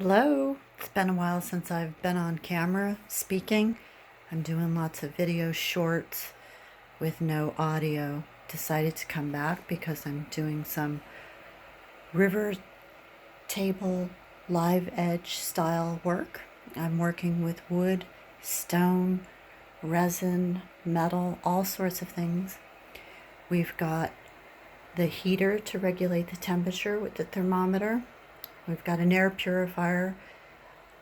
Hello. It's been a while since I've been on camera speaking. I'm doing lots of video shorts with no audio. Decided to come back because I'm doing some river table live edge style work. I'm working with wood, stone, resin, metal, all sorts of things. We've got the heater to regulate the temperature with the thermometer. We've got an air purifier,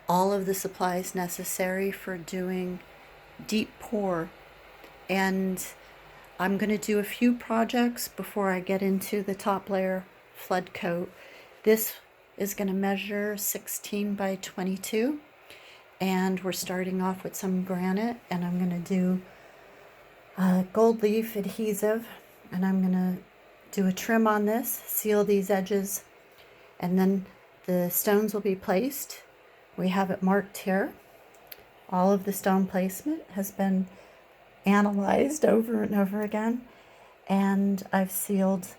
all of the supplies necessary for doing deep pour. And I'm going to do a few projects before I get into the top layer flood coat. This is going to measure 16 by 22, and we're starting off with some granite, and I'm going to do gold leaf adhesive, and I'm going to do a trim on this, seal these edges, and then the stones will be placed. We have it marked here. All of the stone placement has been analyzed over and over again, and I've sealed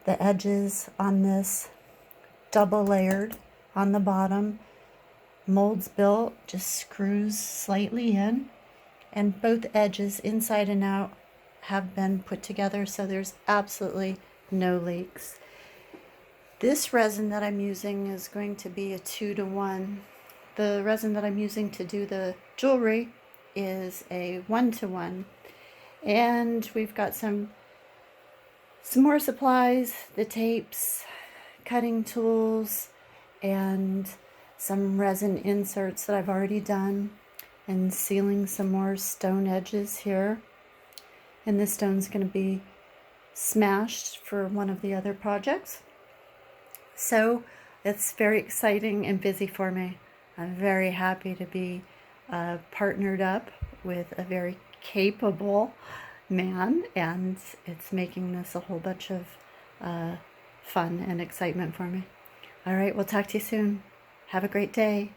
the edges on this, double layered on the bottom, molds built, just screws slightly in, and both edges inside and out have been put together, so there's absolutely no leaks. This resin that I'm using is going to be a 2-to-1. The resin that I'm using to do the jewelry is a 1-to-1. And we've got some more supplies, the tapes, cutting tools, and some resin inserts that I've already done, and sealing some more stone edges here. And this stone's going to be smashed for one of the other projects. So it's very exciting and busy for me. I'm very happy to be partnered up with a very capable man, and it's making this a whole bunch of fun and excitement for me. All right, we'll talk to you soon. Have a great day.